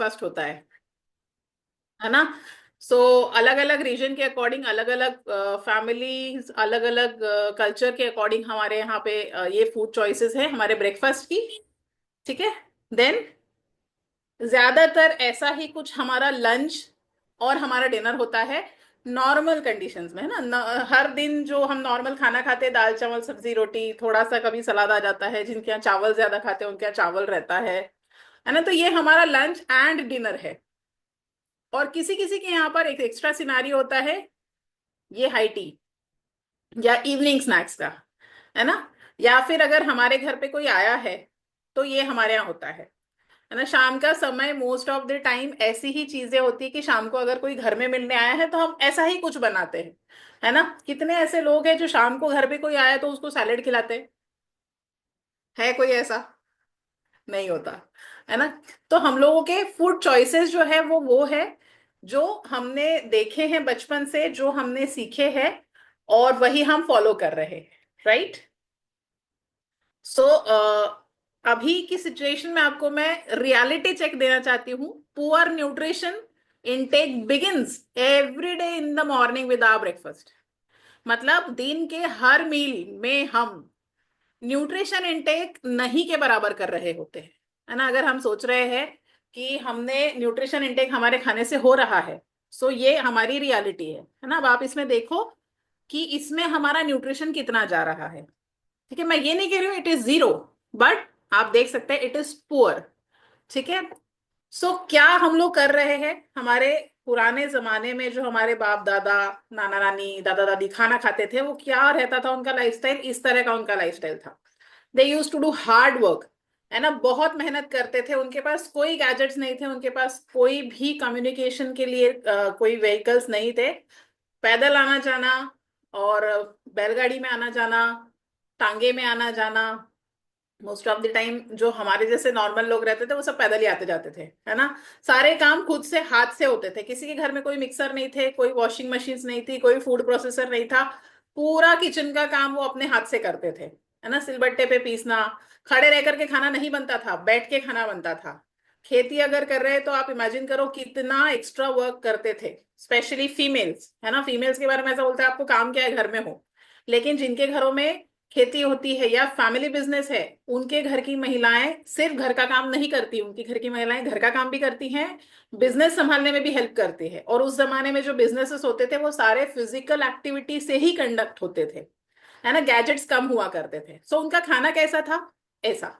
Breakfast होता है ना। सो अलग अलग रीजन के अकॉर्डिंग, अलग अलग फैमिलीज, अलग अलग कल्चर के अकॉर्डिंग हमारे यहाँ पे ये फूड चॉइसेस है हमारे ब्रेकफास्ट की। ठीक है। देन ज्यादातर ऐसा ही कुछ हमारा लंच और हमारा डिनर होता है नॉर्मल कंडीशंस में, है ना। हर दिन जो हम नॉर्मल खाना खाते हैं, दाल चावल सब्जी रोटी, थोड़ा सा कभी सलाद आ जाता है, जिनके यहाँ चावल ज्यादा खाते हैं उनके यहाँ चावल रहता है ना। तो ये हमारा लंच एंड डिनर है। और किसी किसी के यहाँ पर एक एक्स्ट्रा सिनारियो होता है, ये हाई टी या इवनिंग स्नैक्स का, है ना। या फिर अगर हमारे घर पे कोई आया है तो ये हमारे यहाँ होता है ना। शाम का समय मोस्ट ऑफ द टाइम ऐसी ही चीजें होती है कि शाम को अगर कोई घर में मिलने आया है तो हम ऐसा ही कुछ बनाते हैं, है ना। कितने ऐसे लोग हैं जो शाम को घर पे कोई आया तो उसको सैलेड खिलाते हैं? है कोई ऐसा? नहीं होता, है ना। तो हम लोगों के फूड चॉइसेस जो है वो है जो हमने देखे हैं बचपन से, जो हमने सीखे हैं, और वही हम फॉलो कर रहे हैं। राइट। सो अभी की सिचुएशन में आपको मैं रियलिटी चेक देना चाहती हूँ। Poor nutrition intake begins every day in the morning with our breakfast. मतलब दिन के हर मील में हम न्यूट्रिशन इनटेक नहीं के बराबर कर रहे होते हैं, है ना। अगर हम सोच रहे हैं कि हमने न्यूट्रिशन इनटेक हमारे खाने से हो रहा है, सो ये हमारी रियलिटी है ना। अब आप इसमें देखो कि इसमें हमारा न्यूट्रिशन कितना जा रहा है। ठीक है, मैं ये नहीं कह रही हूँ इट इज जीरो, बट आप देख सकते हैं इट इज पुअर। ठीक है। सो क्या हम लोग कर रहे हैं? हमारे पुराने जमाने में जो हमारे बाप दादा, नाना नानी, दादा दादी खाना खाते थे, वो क्या रहता था उनका लाइफस्टाइल? इस तरह का उनका लाइफस्टाइल था। They used to do hard work, है ना। बहुत मेहनत करते थे। उनके पास कोई गैजेट्स नहीं थे, उनके पास कोई भी कम्युनिकेशन के लिए कोई व्हीकल्स नहीं थे। पैदल आना जाना, और बैलगाड़ी में आना जाना, टांगे में आना जाना, मोस्ट ऑफ द टाइम जो हमारे जैसे नॉर्मल लोग रहते थे वो सब पैदल ही आते जाते थे, है ना। सारे काम खुद से हाथ से होते थे। किसी के घर में कोई मिक्सर नहीं थे, कोई वॉशिंग मशीन नहीं थी, कोई फूड प्रोसेसर नहीं था। पूरा किचन का काम वो अपने हाथ से करते थे, है ना। सिलबट्टे पे पीसना, खड़े रह करके खाना नहीं बनता था, बैठ के खाना बनता था। खेती अगर कर रहे हैं तो आप इमेजिन करो कितना एक्स्ट्रा वर्क करते थे, स्पेशली फीमेल्स, है ना। फीमेल्स के बारे में ऐसा बोलते हैं आपको काम क्या है घर में हो, लेकिन जिनके घरों में खेती होती है या फैमिली बिजनेस है, उनके घर की महिलाएं सिर्फ घर का काम नहीं करती, उनकी घर की महिलाएं घर का काम भी करती हैं, बिजनेस संभालने में भी हेल्प करती है। और उस जमाने में जो बिजनेसेस होते थे वो सारे फिजिकल एक्टिविटी से ही कंडक्ट होते थे, है ना। गैजेट्स कम हुआ करते थे। सो उनका खाना कैसा था? ऐसा।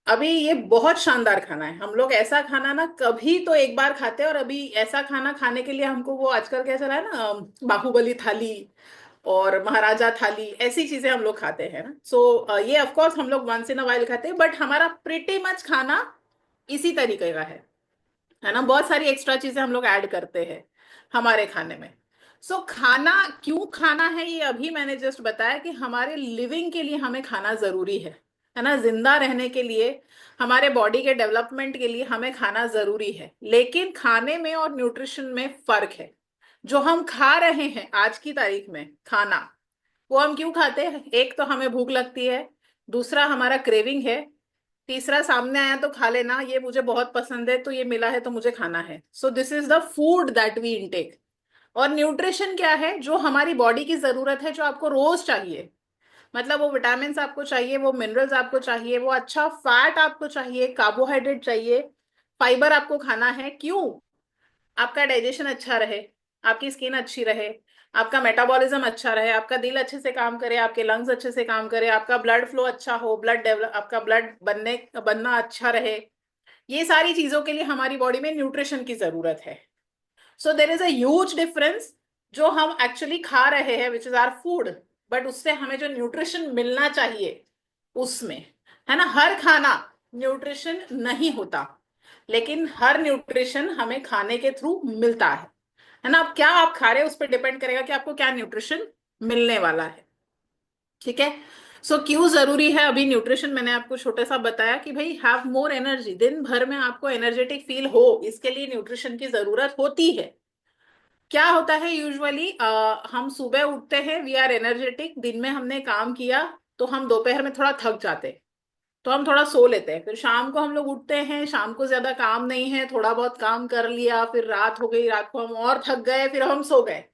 अभी ये बहुत शानदार खाना है। हम लोग ऐसा खाना ना कभी तो एक बार खाते हैं, और अभी ऐसा खाना खाने के लिए हमको वो आजकल क्या चला है ना, बाहुबली थाली और महाराजा थाली, ऐसी चीजें हम लोग खाते हैं ना। सो ये ऑफ कोर्स हम लोग वंस इन अ वाइल खाते हैं, बट हमारा प्रिटी मच खाना इसी तरीके का है ना। बहुत सारी एक्स्ट्रा चीजें हम लोग ऐड करते हैं हमारे खाने में। खाना क्यों खाना है, ये अभी मैंने जस्ट बताया कि हमारे लिविंग के लिए हमें खाना जरूरी है ना। जिंदा रहने के लिए, हमारे बॉडी के डेवलपमेंट के लिए हमें खाना जरूरी है। लेकिन खाने में और न्यूट्रिशन में फर्क है। जो हम खा रहे हैं आज की तारीख में खाना, वो हम क्यों खाते हैं? एक तो हमें भूख लगती है, दूसरा हमारा क्रेविंग है, तीसरा सामने आया तो खा लेना, ये मुझे बहुत पसंद है तो ये मिला है तो मुझे खाना है। So this is the food that we intake. और न्यूट्रिशन क्या है? जो हमारी बॉडी की जरूरत है, जो आपको रोज चाहिए। मतलब वो विटामिन आपको चाहिए, वो मिनरल्स आपको चाहिए, वो अच्छा फैट आपको चाहिए, कार्बोहाइड्रेट चाहिए, फाइबर आपको खाना है। क्यों? आपका डाइजेशन अच्छा रहे, आपकी स्किन अच्छी रहे, आपका मेटाबॉलिज्म अच्छा रहे, आपका दिल अच्छे से काम करे, आपके लंग्स अच्छे से काम करे, आपका ब्लड फ्लो अच्छा हो, ब्लड डेवलप, आपका ब्लड बनना अच्छा रहे। ये सारी चीजों के लिए हमारी बॉडी में न्यूट्रिशन की जरूरत है। So there is a huge difference जो हम एक्चुअली खा रहे हैं which is our food, but उससे हमें जो न्यूट्रिशन मिलना चाहिए उसमें, है ना। हर खाना न्यूट्रिशन नहीं होता, लेकिन हर न्यूट्रिशन हमें खाने के थ्रू मिलता है ना। अब क्या आप खा रहे हैं उस पर डिपेंड करेगा कि आपको क्या न्यूट्रिशन मिलने वाला है। ठीक है। क्यों जरूरी है अभी न्यूट्रिशन? मैंने आपको छोटा सा बताया कि भाई हैव मोर एनर्जी, दिन भर में आपको एनर्जेटिक फील हो, इसके लिए न्यूट्रिशन की जरूरत होती है। क्या होता है यूजुअली, हम सुबह उठते हैं, वी आर एनर्जेटिक, दिन में हमने काम किया, तो हम दोपहर में थोड़ा थक जाते हैं, तो हम थोड़ा सो लेते हैं, फिर शाम को हम लोग उठते हैं, शाम को ज्यादा काम नहीं है, थोड़ा बहुत काम कर लिया, फिर रात हो गई, रात को हम और थक गए, फिर हम सो गए,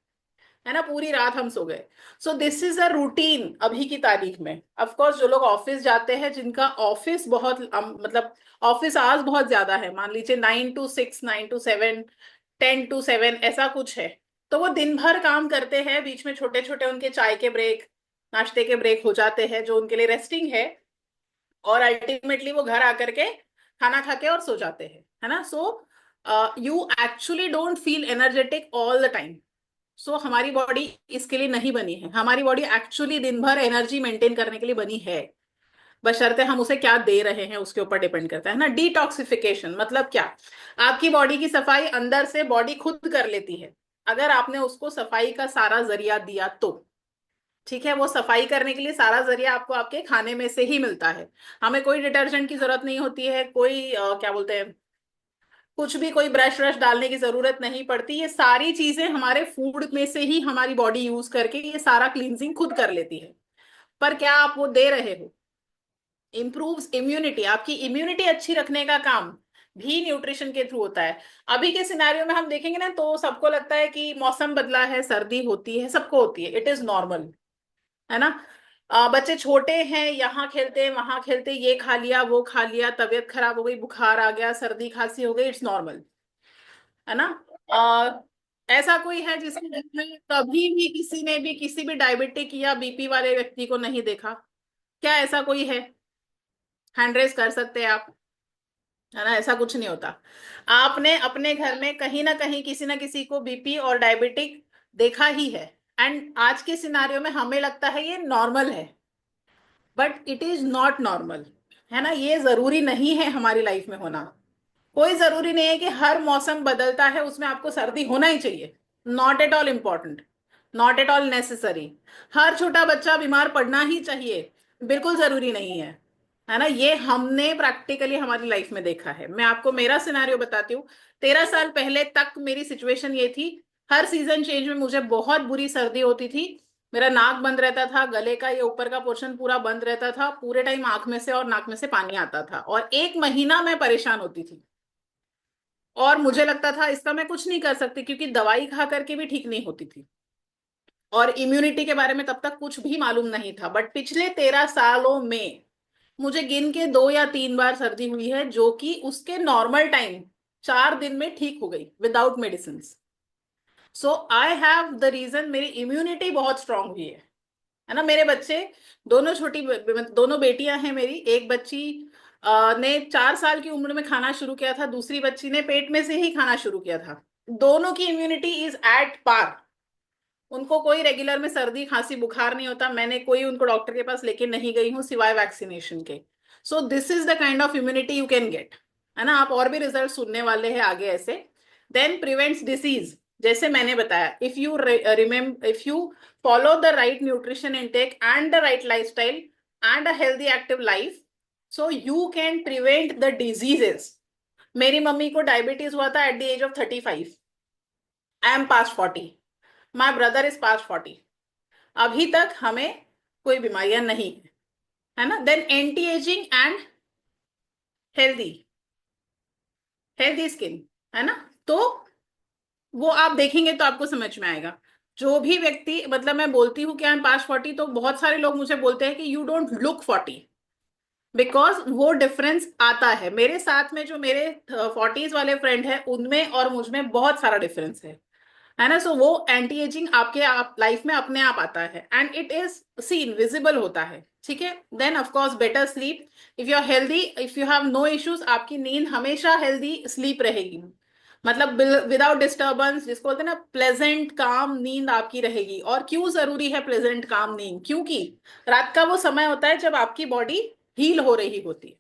है ना, पूरी रात हम सो गए। सो दिस इज अ रूटीन अभी की तारीख में। ऑफ कोर्स जो लोग ऑफिस जाते हैं, जिनका ऑफिस बहुत मतलब ऑफिस आवर्स बहुत ज्यादा है, मान लीजिए 9 to 6, 9 to 7, 10 to 7, ऐसा कुछ है, तो वो दिन भर काम करते हैं, बीच में छोटे छोटे उनके चाय के ब्रेक, नाश्ते के ब्रेक हो जाते हैं, जो उनके लिए रेस्टिंग है, और अल्टीमेटली वो घर आकर के खाना खा के और सो जाते हैं, है ना। So you actually don't feel energetic all the time. So हमारी बॉडी इसके लिए नहीं बनी है, हमारी बॉडी एक्चुअली दिन भर एनर्जी मेंटेन करने के लिए बनी है, बशर्ते हम उसे क्या दे रहे हैं उसके ऊपर डिपेंड करता है ना। डिटॉक्सिफिकेशन मतलब क्या? आपकी बॉडी की सफाई अंदर से बॉडी खुद कर लेती है, अगर आपने उसको सफाई का सारा जरिया दिया तो। ठीक है, वो सफाई करने के लिए सारा जरिया आपको आपके खाने में से ही मिलता है। हमें कोई डिटर्जेंट की जरूरत नहीं होती है, कोई क्या बोलते हैं, कुछ भी कोई ब्रश व्रश डालने की जरूरत नहीं पड़ती, ये सारी चीजें हमारे फूड में से ही हमारी बॉडी यूज करके ये सारा क्लींजिंग खुद कर लेती है। पर क्या आप वो दे रहे हो? इम्प्रूव्स इम्यूनिटी, आपकी इम्यूनिटी अच्छी रखने का काम भी न्यूट्रिशन के थ्रू होता है। अभी के सिनेरियो में हम देखेंगे ना, तो सबको लगता है कि मौसम बदला है, सर्दी होती है, सबको होती है, इट इज नॉर्मल, है ना। बच्चे छोटे हैं, यहाँ खेलते हैं वहां खेलते हैं, ये खा लिया वो खा लिया, तबीयत खराब हो गई, बुखार आ गया, सर्दी खांसी हो गई, इट्स नॉर्मल, है ना। आ, ऐसा कोई है जिसके घर में कभी भी किसी ने भी किसी भी डायबिटिक या बीपी वाले व्यक्ति को नहीं देखा? क्या ऐसा कोई है? हैंड रेस कर सकते हैं आप, है ना। ऐसा कुछ नहीं होता। आपने अपने घर में कहीं ना कहीं किसी ना किसी को बीपी और डायबिटिक देखा ही है, एंड आज के सिनारियों में हमें लगता है ये नॉर्मल है, but it is not normal, है ना। ये जरूरी नहीं है हमारी लाइफ में होना। कोई जरूरी नहीं है कि हर मौसम बदलता है उसमें आपको सर्दी होना ही चाहिए। Not at all important, not at all necessary. हर छोटा बच्चा बीमार पड़ना ही चाहिए, बिल्कुल जरूरी नहीं है ना। ये हमने प्रैक्टिकली हमारी लाइफ में देखा है। मैं आपको मेरा सिनेरियो बताती हूँ। 13 साल पहले तक मेरी सिचुएशन ये थी, हर सीजन चेंज में मुझे बहुत बुरी सर्दी होती थी, मेरा नाक बंद रहता था, गले का ये ऊपर का पोर्शन पूरा बंद रहता था, पूरे टाइम आंख में से और नाक में से पानी आता था, और 1 महीना मैं परेशान होती थी, और मुझे लगता था इसका मैं कुछ नहीं कर सकती, क्योंकि दवाई खा करके भी ठीक नहीं होती थी, और इम्यूनिटी के बारे में तब तक कुछ भी मालूम नहीं था। बट पिछले 13 सालों में मुझे गिन के 2 या 3 बार सर्दी हुई है, जो कि उसके नॉर्मल टाइम 4 दिन में ठीक हो गई without medicine. So I have the reason, मेरी इम्यूनिटी बहुत स्ट्रांग हुई है ना। मेरे बच्चे दोनों दोनों बेटियां हैं मेरी। एक बच्ची ने 4 साल की उम्र में खाना शुरू किया था, दूसरी बच्ची ने पेट में से ही खाना शुरू किया था। दोनों की इम्यूनिटी इज एट पार, उनको कोई रेगुलर में सर्दी खांसी बुखार नहीं होता, मैंने कोई उनको डॉक्टर के पास लेके नहीं गई हूँ सिवाय वैक्सीनेशन के। सो this is the kind of immunity you can get, है ना। आप और भी रिजल्ट सुनने वाले हैं आगे ऐसे। देन प्रिवेंट्स डिसीज, जैसे मैंने बताया, if you follow the right nutrition intake and the right lifestyle and a healthy active life, so you can prevent the diseases. मेरी मम्मी को डायबिटीज हुआ था at the age of 35, I am past 40, my brother is past 40, अभी तक हमें कोई बीमारियां नहीं है ना। Then anti ageing and healthy, healthy skin, है ना। तो वो आप देखेंगे तो आपको समझ में आएगा। जो भी व्यक्ति, मतलब मैं बोलती हूँ कि आई एम पास्ट 40, तो बहुत सारे लोग मुझे बोलते हैं कि यू डोंट लुक 40, बिकॉज वो डिफरेंस आता है। मेरे साथ में जो मेरे 40s वाले फ्रेंड है, उनमें और मुझ में बहुत सारा डिफरेंस है ना। सो वो एंटी एजिंग आपके आप लाइफ में अपने आप आता है, and it is seen visible होता है, ठीक है। Then of course better sleep, if you are healthy, if you have no issues, आपकी नींद हमेशा हेल्दी स्लीप रहेगी, मतलब विदाउट डिस्टर्बेंस, जिसको बोलते हैं ना प्लेजेंट काम नींद आपकी रहेगी। और क्यों जरूरी है प्लेजेंट काम नींद? क्योंकि रात का वो समय होता है जब आपकी बॉडी हील हो रही होती है।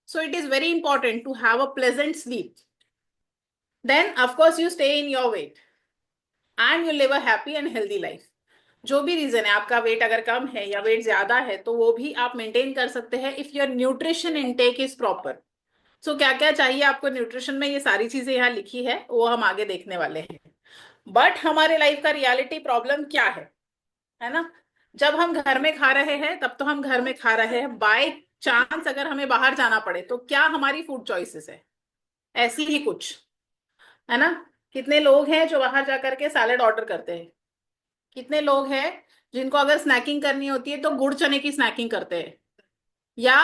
So it is very important to have a pleasant sleep. Then of course you stay in your weight and you live a happy and healthy life. जो भी रीजन है, आपका वेट अगर कम है या वेट ज्यादा है, तो वो भी आप मेंटेन कर सकते हैं if your nutrition intake is proper. So क्या क्या चाहिए आपको न्यूट्रिशन में, ये सारी चीजें यहाँ लिखी है, वो हम आगे देखने वाले हैं। बट हमारे लाइफ का रियलिटी प्रॉब्लम क्या है ना। जब हम घर में खा रहे हैं तब तो हम घर में खा रहे हैं बाय चांस अगर हमें बाहर जाना पड़े तो क्या हमारी फूड चॉइसेस है? ऐसी ही कुछ, है ना? कितने लोग हैं जो बाहर जाकर के सैलेड ऑर्डर करते हैं? कितने लोग हैं जिनको अगर स्नैकिंग करनी होती है तो गुड़ चने की स्नैकिंग करते हैं, या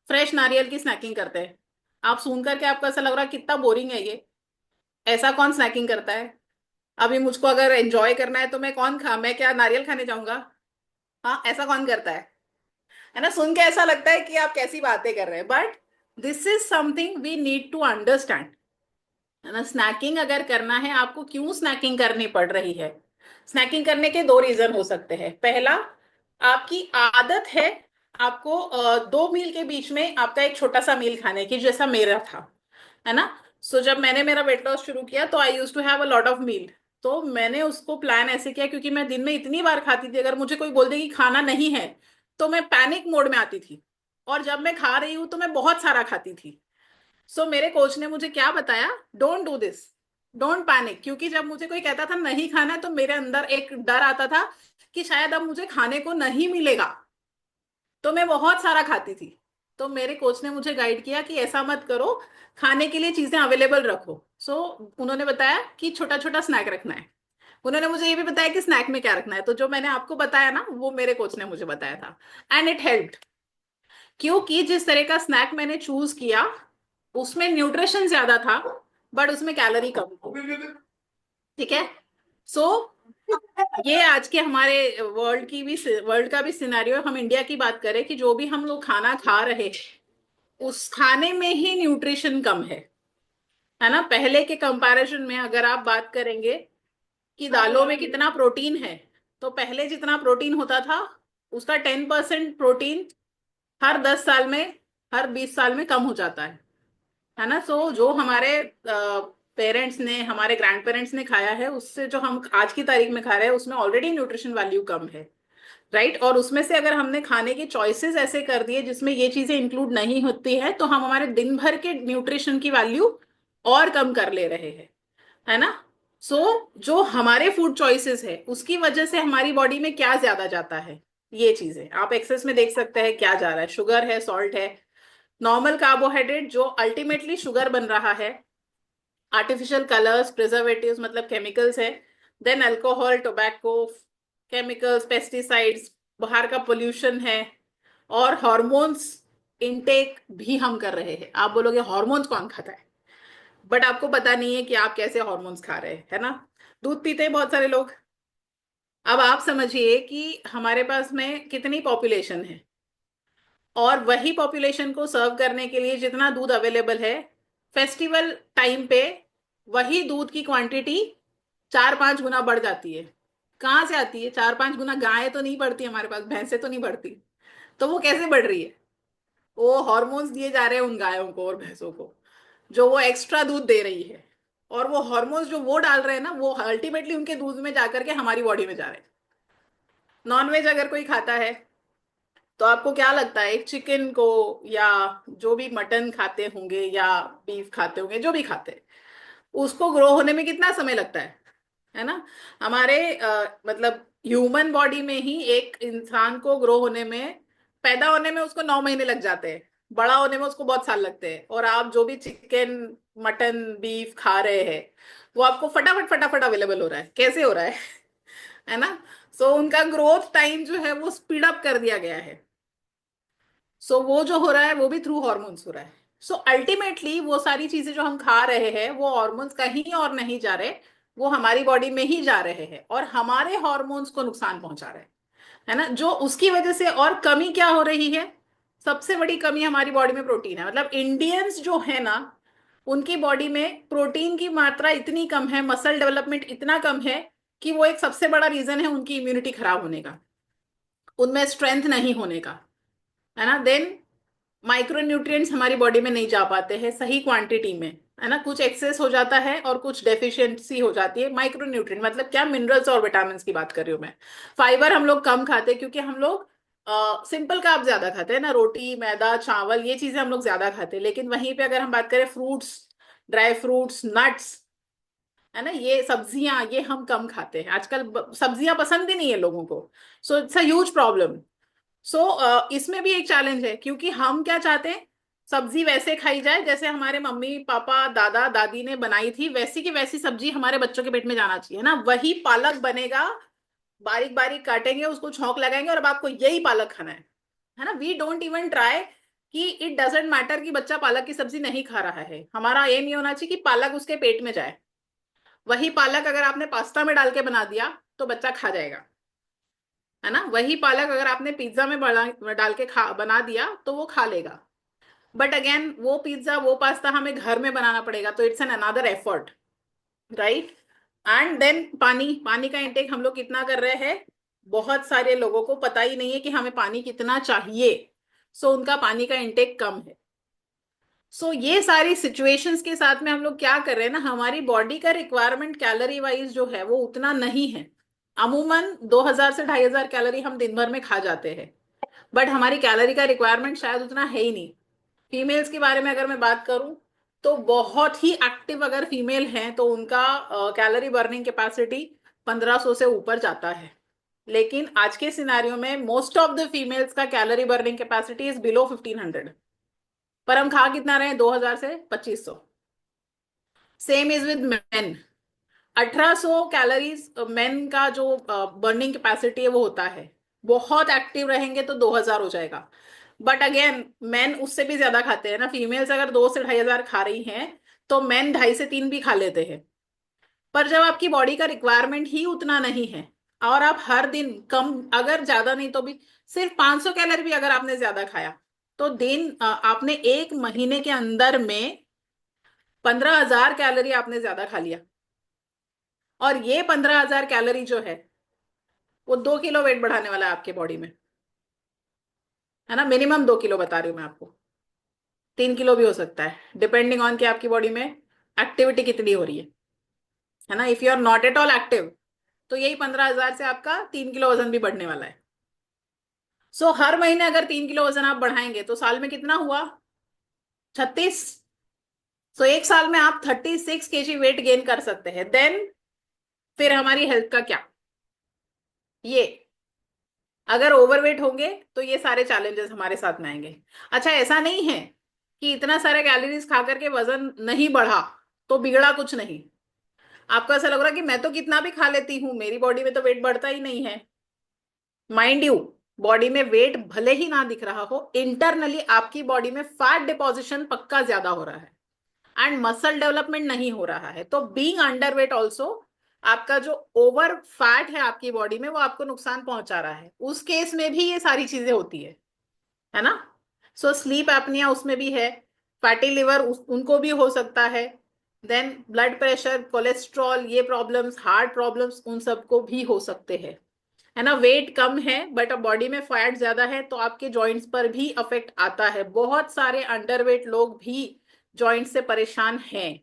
फ्रेश नारियल की स्नैकिंग करते हैं? आप सुन करके आपको ऐसा लग रहा है कितना बोरिंग है ये, ऐसा कौन स्नैकिंग करता है? अभी मुझको अगर एंजॉय करना है तो मैं क्या नारियल खाने जाऊंगा? हाँ, ऐसा कौन करता है ना? सुन के ऐसा लगता है कि आप कैसी बातें कर रहे हैं, but this is something we need to understand, है ना? स्नैकिंग अगर करना है आपको, क्यों स्नैकिंग करनी पड़ रही है? स्नैकिंग करने के दो रीजन हो सकते हैं। पहला, आपकी आदत है, आपको दो मील के बीच में आपका एक छोटा सा मील खाने की, जैसा मेरा था, है ना? सो जब मैंने मेरा वेट लॉस शुरू किया तो I used to have a lot of meal. तो मैंने उसको प्लान ऐसे किया, क्योंकि मैं दिन में इतनी बार खाती थी, अगर मुझे कोई बोल दे कि खाना नहीं है तो मैं पैनिक मोड में आती थी, और जब मैं खा रही हूं तो मैं बहुत सारा खाती थी। सो मेरे कोच ने मुझे क्या बताया, don't do this, don't panic. क्योंकि जब मुझे कोई कहता था नहीं खाना है तो मेरे अंदर एक डर आता था कि शायद अब मुझे खाने को नहीं मिलेगा, तो मैं बहुत सारा खाती थी। तो मेरे कोच ने मुझे गाइड किया कि ऐसा मत करो, खाने के लिए चीजें अवेलेबल रखो। सो उन्होंने बताया कि छोटा छोटा स्नैक रखना है। उन्होंने मुझे ये भी बताया कि स्नैक में क्या रखना है। तो जो मैंने आपको बताया ना, वो मेरे कोच ने मुझे बताया था, एंड इट हेल्प्ड। क्योंकि जिस तरह का स्नैक मैंने चूज किया उसमें न्यूट्रिशन ज्यादा था, बट उसमें कैलोरी कम थी। ठीक है? सो ये आज के हमारे वर्ल्ड का भी सिनेरियो, हम इंडिया की बात करें कि जो भी हम लोग खाना खा रहे हैं उस खाने में ही न्यूट्रिशन कम है ना? पहले के कंपैरिजन में अगर आप बात करेंगे कि दालों में कितना प्रोटीन है, तो पहले जितना प्रोटीन होता था उसका 10% प्रोटीन हर 10 साल में, हर 20 साल में कम हो जाता है ना? सो जो हमारे पेरेंट्स ने, हमारे ग्रैंड पेरेंट्स ने खाया है, उससे जो हम आज की तारीख में खा रहे हैं उसमें ऑलरेडी न्यूट्रिशन वैल्यू कम है, राइट? और उसमें से अगर हमने खाने के चॉइसेस ऐसे कर दिए जिसमें ये चीजें इंक्लूड नहीं होती है, तो हम हमारे दिन भर के न्यूट्रिशन की वैल्यू और कम कर ले रहे हैं, है ना? सो जो हमारे फूड चॉइसेस है उसकी वजह से हमारी बॉडी में क्या ज्यादा जाता है, ये चीजें आप एक्सेस में देख सकते हैं। क्या जा रहा है? शुगर है, सॉल्ट है, नॉर्मल कार्बोहाइड्रेट जो अल्टीमेटली शुगर बन रहा है, आर्टिफिशियल कलर्स, प्रिजर्वेटिव्स मतलब केमिकल्स है, then alcohol, tobacco, chemicals, pesticides, बाहर का पोल्यूशन है, और हॉर्मोन्स इनटेक भी हम कर रहे हैं। आप बोलोगे हॉर्मोन्स कौन खाता है, बट आपको पता नहीं है कि आप कैसे हॉर्मोन्स खा रहे हैं, है ना? दूध पीते हैं बहुत सारे लोग। अब आप समझिए कि हमारे पास में कितनी पॉपुलेशन है, और वही पॉपुलेशन को सर्व करने के लिए जितना दूध अवेलेबल है, फेस्टिवल टाइम पे वही दूध की क्वांटिटी 4-5 गुना बढ़ जाती है। कहाँ से आती है 4-5 गुना? गायें तो नहीं बढ़ती हमारे पास, भैंसे तो नहीं बढ़ती, तो वो कैसे बढ़ रही है? वो हॉर्मोन्स दिए जा रहे हैं उन गायों को और भैंसों को, जो वो एक्स्ट्रा दूध दे रही है, और वो हॉर्मोन्स जो वो डाल रहे हैं ना, वो अल्टीमेटली उनके दूध में जाकर के हमारी बॉडी में जा रहे हैं। नॉनवेज अगर कोई खाता है तो आपको क्या लगता है, एक चिकन को, या जो भी मटन खाते होंगे या बीफ खाते होंगे, जो भी खाते हैं, उसको ग्रो होने में कितना समय लगता है ना? हमारे मतलब ह्यूमन बॉडी में ही एक इंसान को ग्रो होने में, पैदा होने में उसको 9 महीने लग जाते हैं, बड़ा होने में उसको बहुत साल लगते हैं। और आप जो भी चिकन, मटन, बीफ खा रहे हैं वो आपको फटाफट फटाफट अवेलेबल हो रहा है। कैसे हो रहा है ना? सो उनका ग्रोथ टाइम जो है वो स्पीड अप कर दिया गया है। सो वो जो हो रहा है वो भी थ्रू हॉर्मोन्स हो रहा है। सो अल्टीमेटली वो सारी चीजें जो हम खा रहे हैं वो हॉर्मोन्स कहीं और नहीं जा रहे, वो हमारी बॉडी में ही जा रहे हैं, और हमारे हॉर्मोन्स को नुकसान पहुंचा रहे हैं, है ना? जो उसकी वजह से और कमी क्या हो रही है, सबसे बड़ी कमी हमारी बॉडी में प्रोटीन है। मतलब इंडियंस जो है ना, उनकी बॉडी में प्रोटीन की मात्रा इतनी कम है, मसल डेवलपमेंट इतना कम है, कि वो एक सबसे बड़ा रीजन है उनकी इम्यूनिटी खराब होने का, उनमें स्ट्रेंथ नहीं होने का, है ना? देन माइक्रो न्यूट्रिएंट्स हमारी बॉडी में नहीं जा पाते हैं सही क्वांटिटी में, है ना? कुछ एक्सेस हो जाता है और कुछ डेफिशिएंसी हो जाती है। माइक्रो न्यूट्रिएंट मतलब क्या, मिनरल्स और विटामिन की बात कर रही हूँ मैं। फाइबर हम लोग कम खाते हैं क्योंकि हम लोग सिंपल कार्ब ज्यादा खाते हैं ना, रोटी, मैदा, चावल, ये चीजें हम लोग ज्यादा खाते हैं। लेकिन वहीं पे अगर हम बात करें फ्रूट्स, ड्राई फ्रूट्स, नट्स, है ना, ये सब्जियां, ये हम कम खाते हैं आजकल। सब्जियां पसंद ही नहीं है लोगों को। So it's a huge problem. So इसमें भी एक चैलेंज है, क्योंकि हम क्या चाहते हैं, सब्जी वैसे खाई जाए जैसे हमारे मम्मी पापा दादा दादी ने बनाई थी, वैसी की वैसी सब्जी हमारे बच्चों के पेट में जाना चाहिए ना। वही पालक बनेगा, बारीक बारीक काटेंगे उसको, छौंक लगाएंगे, और अब आपको यही पालक खाना है ना। वी डोंट इवन ट्राई कि इट डजेंट मैटर कि बच्चा पालक की सब्जी नहीं खा रहा है, हमारा एम ये होना चाहिए कि पालक उसके पेट में जाए। वही पालक अगर आपने पास्ता में डाल के बना दिया तो बच्चा खा जाएगा, है ना। वही पालक अगर आपने पिज्जा में डाल के खा बना दिया तो वो खा लेगा। बट अगेन वो पिज्जा वो पास्ता हमें घर में बनाना पड़ेगा, तो it's an another effort, right. And then पानी, पानी का इंटेक हम लोग कितना कर रहे हैं, बहुत सारे लोगों को पता ही नहीं है कि हमें पानी कितना चाहिए। सो उनका पानी का इंटेक कम है। सो ये सारी सिचुएशंस के साथ में हम लोग क्या कर रहे हैं ना, हमारी बॉडी का रिक्वायरमेंट कैलोरी वाइज जो है वो उतना नहीं है। अमूमन 2000 से 2500 कैलोरी हम दिन भर में खा जाते हैं, बट हमारी कैलोरी का रिक्वायरमेंट शायद उतना है ही नहीं। फीमेल्स के बारे में अगर मैं बात करूं, तो बहुत ही एक्टिव अगर फीमेल हैं तो उनका कैलोरी बर्निंग कैपेसिटी 1500 से ऊपर जाता है। लेकिन आज के सिनारियो में मोस्ट ऑफ द फीमेल्स का calorie burning capacity is below 1500, पर हम खा कितना रहे हैं, 2000 से 2500। Same is with main, 1800 calories main का जो बर्निंग कैपेसिटी है वो होता है। बहुत एक्टिव रहेंगे तो 2000 हो जाएगा। बट अगेन मेन उससे भी ज्यादा खाते हैं ना। फीमेल्स अगर 2 से 2500 खा रही हैं तो मेन 2.5 से 3 भी खा लेते हैं। पर जब आपकी बॉडी का रिक्वायरमेंट ही उतना नहीं है, और आप हर दिन कम, अगर ज्यादा नहीं तो भी सिर्फ 500 कैलोरी भी अगर आपने ज्यादा खाया, तो दिन आपने एक महीने के अंदर में 15,000 कैलोरी आपने ज्यादा खा लिया। और ये 15,000 कैलोरी जो है वो 2 किलो वेट बढ़ाने वाला है आपके बॉडी में, है ना। मिनिमम 2 किलो बता रही हूँ मैं आपको, 3 किलो भी हो सकता है, डिपेंडिंग ऑन कि आपकी बॉडी में एक्टिविटी कितनी हो रही है ना। If you are not at all active, तो यही 15,000 से आपका 3 किलो वजन भी बढ़ने वाला है। सो हर महीने अगर 3 किलो वजन आप बढ़ाएंगे तो साल में कितना हुआ, 36। सो एक साल में आप 36 kg वेट गेन कर सकते हैं। देन फिर हमारी हेल्थ का क्या, ये अगर ओवरवेट होंगे तो ये सारे चैलेंजेस हमारे साथ में आएंगे। अच्छा, ऐसा नहीं है कि इतना सारे कैलोरीज खा करके वजन नहीं बढ़ा तो बिगड़ा कुछ नहीं। आपको ऐसा लग रहा है कि मैं तो कितना भी खा लेती हूँ, मेरी बॉडी में तो वेट बढ़ता ही नहीं है। माइंड यू, बॉडी में वेट भले ही ना दिख रहा हो, इंटरनली आपकी बॉडी में फैट डिपॉजिशन पक्का ज्यादा हो रहा है एंड मसल डेवलपमेंट नहीं हो रहा है। तो बीइंग अंडरवेट ऑल्सो, आपका जो ओवर फैट है आपकी बॉडी में वो आपको नुकसान पहुंचा रहा है, उस केस में भी ये सारी चीजें होती है ना। सो स्लीप एपनिया उसमें भी है, फैटी लिवर उनको भी हो सकता है। देन ब्लड प्रेशर, कोलेस्ट्रॉल, ये प्रॉब्लम्स, हार्ट प्रॉब्लम्स, उन सबको भी हो सकते हैं, है ना। वेट कम है बट अब बॉडी में फैट ज्यादा है तो आपके जॉइंट्स पर भी अफेक्ट आता है। बहुत सारे अंडरवेट लोग भी जॉइंट से परेशान हैं,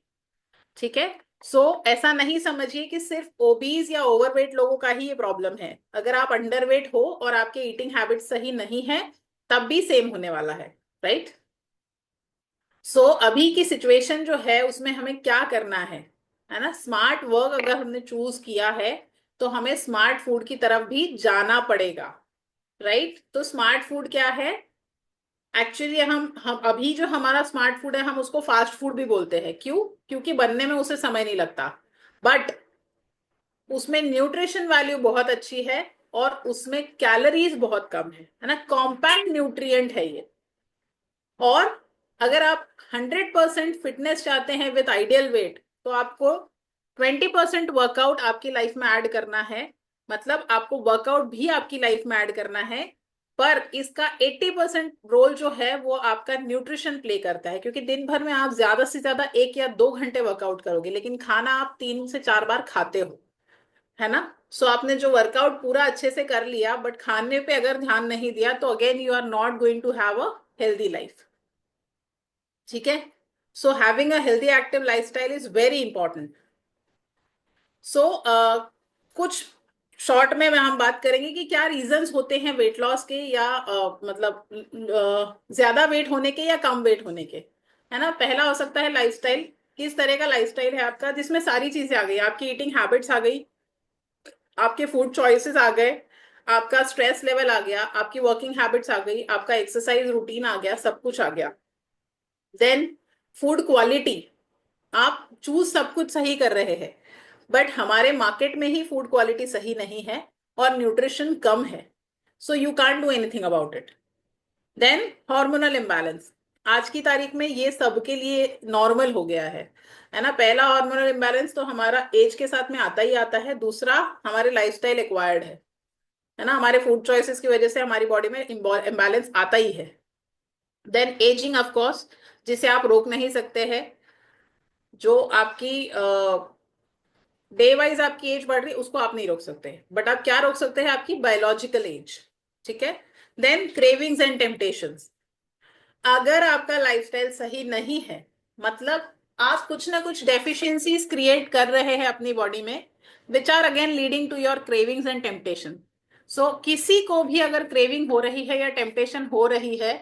ठीक है। सो ऐसा नहीं समझिए कि सिर्फ ओबीज या ओवरवेट लोगों का ही ये प्रॉब्लम है। अगर आप अंडरवेट हो और आपके ईटिंग हैबिट सही नहीं है, तब भी सेम होने वाला है, राइट। सो अभी की सिचुएशन जो है उसमें हमें क्या करना है ना। स्मार्ट वर्क अगर हमने चूज किया है तो हमें स्मार्ट फूड की तरफ भी जाना पड़ेगा, राइट। तो स्मार्ट फूड क्या है, एक्चुअली हम अभी जो हमारा स्मार्ट फूड है हम उसको फास्ट फूड भी बोलते हैं। क्यों? क्योंकि बनने में उसे समय नहीं लगता, बट उसमें न्यूट्रिशन वैल्यू बहुत अच्छी है और उसमें कैलोरीज बहुत कम है ना। कॉम्पैक्ट न्यूट्रिएंट है ये। और अगर आप 100% फिटनेस चाहते हैं विद आइडियल वेट, तो आपको 20% वर्कआउट आपकी लाइफ में ऐड करना है। मतलब आपको वर्कआउट भी आपकी लाइफ में ऐड करना है, पर इसका 80% रोल जो है वो आपका न्यूट्रिशन प्ले करता है। क्योंकि दिन भर में आप ज्यादा से ज्यादा 1 या 2 घंटे वर्कआउट करोगे, लेकिन खाना आप 3 से 4 बार खाते हो, है ना। सो आपने जो वर्कआउट पूरा अच्छे से कर लिया बट खाने पे अगर ध्यान नहीं दिया तो again you are not going to have a healthy life, ठीक है। So having a healthy active lifestyle is very important. So कुछ शॉर्ट में हम बात करेंगे कि क्या रीजंस होते हैं वेट लॉस के, या मतलब ज्यादा वेट होने के या कम वेट होने के, है ना। पहला हो सकता है लाइफस्टाइल। किस तरह का लाइफस्टाइल है आपका, जिसमें सारी चीजें आ गई, आपकी ईटिंग हैबिट्स आ गई, आपके फूड चॉइसेस आ गए, आपका स्ट्रेस लेवल आ गया, आपकी वर्किंग हैबिट्स आ गई, आपका एक्सरसाइज रूटीन आ गया, सब कुछ आ गया। देन फूड क्वालिटी, आप चूज सब कुछ सही कर रहे हैं, बट हमारे मार्केट में ही फूड क्वालिटी सही नहीं है और न्यूट्रिशन कम है, so you can't do anything about it. Then hormonal imbalance, आज की तारीख में ये सबके लिए नॉर्मल हो गया है ना। पहला हार्मोनल इम्बैलेंस तो हमारा एज के साथ में आता ही आता है, दूसरा हमारे लाइफस्टाइल एक्वायर्ड है ना, हमारे फूड चॉइसेस की वजह से हमारी बॉडी में इम्बैलेंस आता ही है। देन एजिंग ऑफ कोर्स, जिसे आप रोक नहीं सकते हैं, जो आपकी डे वाइज आपकी एज बढ़ रही है उसको आप नहीं रोक सकते, बट आप क्या रोक सकते हैं, आपकी बायोलॉजिकल एज। ठीक है। देन क्रेविंग्स एंड टेम्पटेशंस, अगर आपका लाइफस्टाइल सही नहीं है, मतलब आप कुछ ना कुछ डेफिशिएंसीज क्रिएट कर रहे हैं अपनी बॉडी में, which are again leading to your cravings and temptation. So किसी को भी अगर क्रेविंग हो रही है या टेम्पटेशन हो रही है,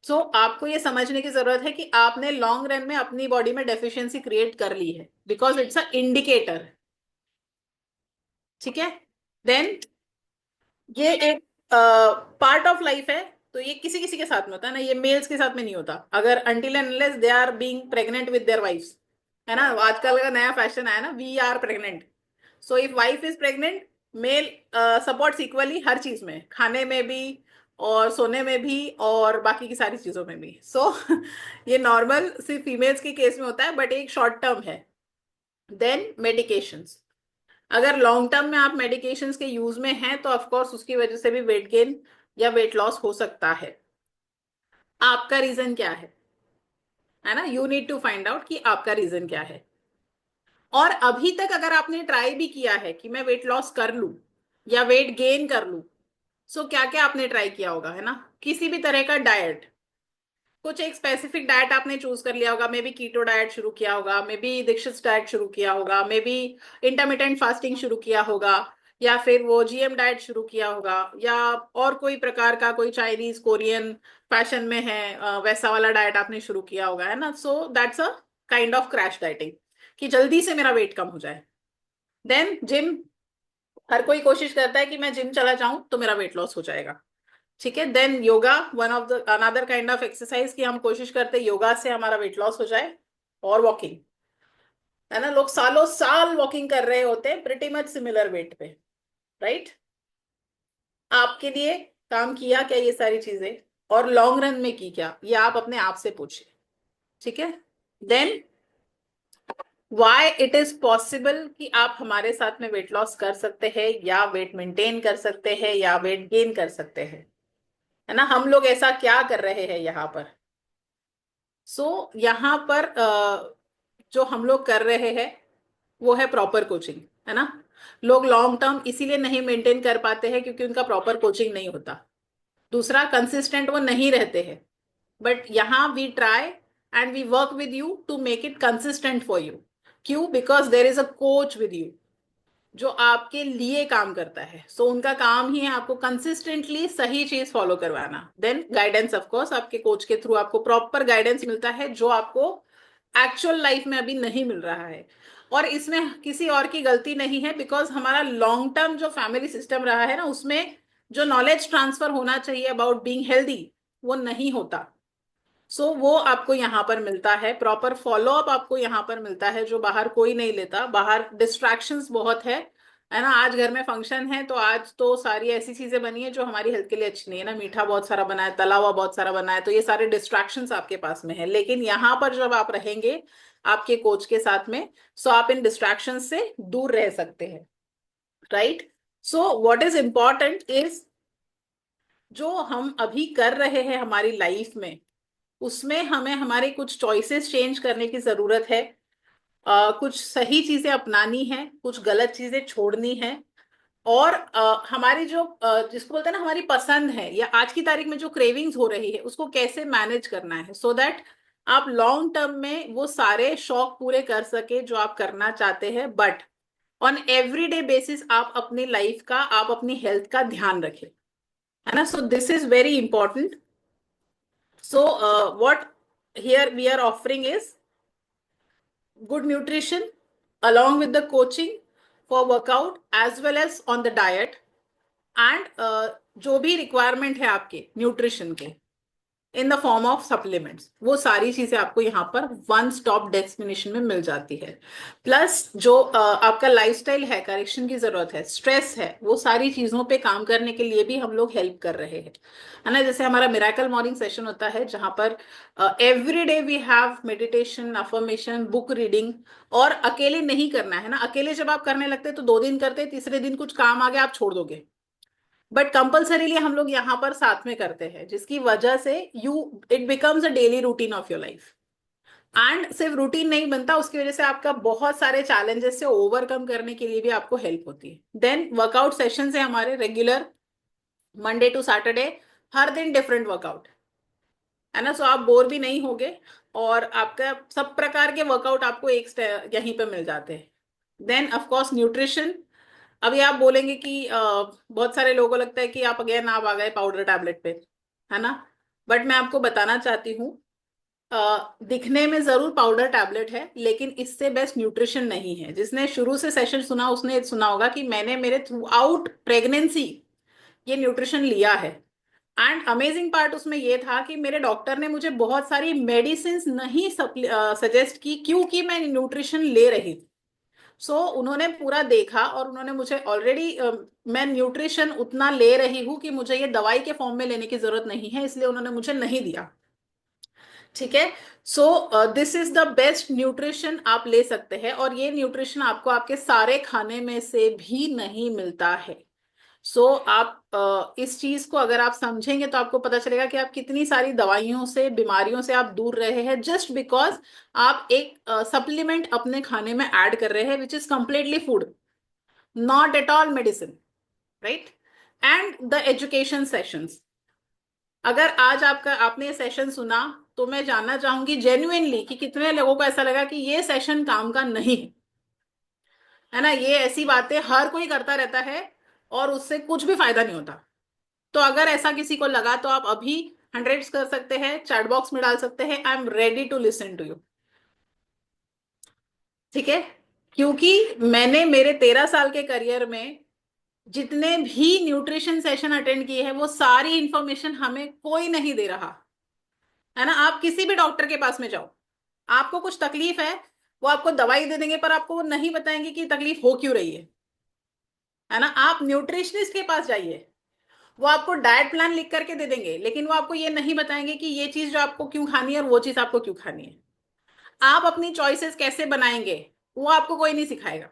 सो आपको ये समझने की जरूरत है कि आपने लॉन्ग रन में अपनी बॉडी में डेफिशिएंसी क्रिएट कर ली है, बिकॉज इट्स अ इंडिकेटर। ठीक है। देन ये एक पार्ट ऑफ लाइफ है, तो ये किसी किसी के साथ में होता है ना, ये मेल्स के साथ में नहीं होता। अगर until and unless they are being pregnant with their wifes, है ना, आजकल का नया फैशन आया ना, we are pregnant. So if wife is pregnant, male supports equally हर चीज में, खाने में भी और सोने में भी और बाकी की सारी चीजों में भी। सो ये नॉर्मल सिर्फ फीमेल्स के केस में होता है, बट एक शॉर्ट टर्म है। देन मेडिकेशंस, अगर लॉन्ग टर्म में आप मेडिकेशंस के यूज में हैं तो ऑफ कोर्स उसकी वजह से भी वेट गेन या वेट लॉस हो सकता है। आपका रीजन क्या है ना, you need to find out कि आपका रीजन क्या है। और अभी तक अगर आपने ट्राई भी किया है कि मैं वेट लॉस कर लूं या वेट गेन कर लूं, सो क्या क्या आपने ट्राई किया होगा, है ना, किसी भी तरह का डाइट, कुछ एक स्पेसिफिक डाइट आपने चूज कर लिया होगा, मे बी कीटो डाइट शुरू किया होगा, मे बी दीक्षित डाइट शुरू किया होगा, मे बी इंटरमिटेंट फास्टिंग शुरू किया होगा, या फिर वो जीएम डाइट शुरू किया होगा, या और कोई प्रकार का कोई चाइनीज कोरियन फैशन में है वैसा वाला डाइट आपने शुरू किया होगा, है ना। So that's a kind of crash dieting, कि जल्दी से मेरा वेट कम हो जाए। देन जिम, हर कोई कोशिश करता है कि मैं जिम चला जाऊं तो मेरा वेट लॉस हो जाएगा। ठीक है। Then yoga, one of the another kind of exercise की हम कोशिश करते हैं योगा से हमारा वेट लॉस हो जाए। और वॉकिंग, है ना, लोग सालों साल वॉकिंग कर रहे होते हैं प्रिटी मच सिमिलर वेट पे, राइट। आपके लिए काम किया क्या ये सारी चीजें, और लॉन्ग रन में की क्या, ये आप अपने आप से पूछिए। ठीक है। Then why it is possible कि आप हमारे साथ में वेट लॉस कर सकते हैं या वेट मेंटेन कर सकते हैं या वेट गेन कर सकते हैं, है ना, हम लोग ऐसा क्या कर रहे हैं यहाँ पर। यहाँ पर जो हम लोग कर रहे हैं वो है प्रॉपर कोचिंग, है ना। लोग लॉन्ग टर्म इसीलिए नहीं मेंटेन कर पाते हैं क्योंकि उनका प्रॉपर कोचिंग नहीं होता। दूसरा, कंसिस्टेंट वो नहीं रहते हैं। बट यहाँ we try and we work with you to make it consistent for you. क्यों? Because there is a coach with you जो आपके लिए काम करता है। उनका काम ही है आपको कंसिस्टेंटली सही चीज फॉलो करवाना। देन गाइडेंस, ऑफ कोर्स आपके कोच के थ्रू आपको प्रॉपर गाइडेंस मिलता है जो आपको एक्चुअल लाइफ में अभी नहीं मिल रहा है। और इसमें किसी और की गलती नहीं है, बिकॉज हमारा लॉन्ग टर्म जो फैमिली सिस्टम रहा है ना, उसमें जो नॉलेज ट्रांसफर होना चाहिए अबाउट बीइंग हेल्दी वो नहीं होता। वो आपको यहाँ पर मिलता है, प्रॉपर फॉलो अप आपको यहाँ पर मिलता है जो बाहर कोई नहीं लेता। बाहर डिस्ट्रैक्शंस बहुत है ना। आज घर में फंक्शन है तो आज तो सारी ऐसी चीजें बनी है जो हमारी हेल्थ के लिए अच्छी नहीं है ना, मीठा बहुत सारा बना है, तला हुआ बहुत सारा बना है, तो ये सारे डिस्ट्रैक्शंस आपके पास में है। लेकिन यहाँ पर जब आप रहेंगे आपके कोच के साथ में, आप इन डिस्ट्रैक्शंस से दूर रह सकते हैं, right. What is important is जो हम अभी कर रहे हैं हमारी लाइफ में, उसमें हमें हमारे कुछ चॉइसेस चेंज करने की जरूरत है। कुछ सही चीजें अपनानी है, कुछ गलत चीजें छोड़नी है। और हमारी जो जिसको बोलते हैं ना हमारी पसंद है या आज की तारीख में जो क्रेविंग्स हो रही है उसको कैसे मैनेज करना है, सो दैट आप लॉन्ग टर्म में वो सारे शौक पूरे कर सके जो आप करना चाहते हैं, बट ऑन एवरीडे बेसिस आप अपनी लाइफ का, आप अपनी हेल्थ का ध्यान रखें, है ना। This is very important. what here we are offering is good nutrition along with the coaching for workout as well as on the diet, and जो भी रिक्वायरमेंट है आपके न्यूट्रिशन के in the form of supplements, वो सारी चीजें आपको यहाँ पर वन स्टॉप डेस्टिनेशन में मिल जाती है। प्लस जो आपका लाइफस्टाइल है, करेक्शन की जरूरत है, स्ट्रेस है, वो सारी चीजों पे काम करने के लिए भी हम लोग हेल्प कर रहे हैं, है ना। जैसे हमारा मिराकल मॉर्निंग सेशन होता है जहां पर every day we have meditation, affirmation, book reading. और अकेले नहीं करना है ना, अकेले जब आप करने लगते तो 2 दिन करते, तीसरे दिन कुछ काम आ गया आप छोड़ दोगे। बट कंपल्सरीली हम लोग यहाँ पर साथ में करते हैं, जिसकी वजह से you it becomes a daily routine of your life. And सिर्फ रूटीन नहीं बनता, उसकी वजह से आपका बहुत सारे चैलेंजेस से ओवरकम करने के लिए भी आपको हेल्प होती है। देन वर्कआउट सेशन है हमारे रेगुलर, मंडे टू सैटरडे, हर दिन डिफरेंट वर्कआउट, है ना। सो आप बोर भी नहीं होगे, और आपका सब प्रकार के वर्कआउट आपको एक यहीं पे मिल जाते हैं। Then of course nutrition. अभी आप बोलेंगे कि बहुत सारे लोगों को लगता है कि आप अगेन आप आ गए पाउडर टैबलेट पे, है ना। बट मैं आपको बताना चाहती हूँ, दिखने में जरूर पाउडर टैबलेट है, लेकिन इससे बेस्ट न्यूट्रिशन नहीं है। जिसने शुरू से सेशन सुना उसने सुना होगा कि मैंने मेरे थ्रू आउट प्रेगनेंसी ये न्यूट्रिशन लिया है। एंड अमेजिंग पार्ट उसमें ये था कि मेरे डॉक्टर ने मुझे बहुत सारी मेडिसिन नहीं सजेस्ट की, क्योंकि मैं न्यूट्रिशन ले रही थी। उन्होंने पूरा देखा और उन्होंने मुझे ऑलरेडी, मैं न्यूट्रिशन उतना ले रही हूँ कि मुझे ये दवाई के फॉर्म में लेने की जरूरत नहीं है, इसलिए उन्होंने मुझे नहीं दिया। ठीक है। This is the best nutrition आप ले सकते हैं, और ये न्यूट्रिशन आपको आपके सारे खाने में से भी नहीं मिलता है। आप इस चीज को अगर आप समझेंगे तो आपको पता चलेगा कि आप कितनी सारी दवाइयों से, बीमारियों से आप दूर रहे हैं, जस्ट बिकॉज आप एक सप्लीमेंट अपने खाने में ऐड कर रहे हैं, which is completely food, not at all medicine, right. And the education sessions, अगर आज आपका आपने ये सेशन सुना, तो मैं जानना चाहूंगी जेन्युइनली कि कितने लोगों को ऐसा लगा कि ये सेशन काम का नहीं है, है ना। ये ऐसी बातें हर कोई करता रहता है और उससे कुछ भी फायदा नहीं होता। तो अगर ऐसा किसी को लगा तो आप अभी हंड्रेड्स कर सकते हैं, चैट बॉक्स में डाल सकते हैं, I am ready to listen to you. ठीक है। क्योंकि मैंने मेरे 13 साल के करियर में जितने भी न्यूट्रिशन सेशन अटेंड किए हैं, वो सारी इंफॉर्मेशन हमें कोई नहीं दे रहा, है ना। आप किसी भी डॉक्टर के पास में जाओ, आपको कुछ तकलीफ है, वो आपको दवाई दे देंगे, पर आपको वो नहीं बताएंगे कि तकलीफ हो क्यों रही है ना। आप न्यूट्रिशनिस्ट के पास जाइए, वो आपको डाइट प्लान लिख करके दे देंगे, लेकिन वो आपको ये नहीं बताएंगे कि ये चीज जो आपको क्यों खानी है और वो चीज आपको क्यों खानी है। आप अपनी चॉइसेस कैसे बनाएंगे, वो आपको कोई नहीं सिखाएगा।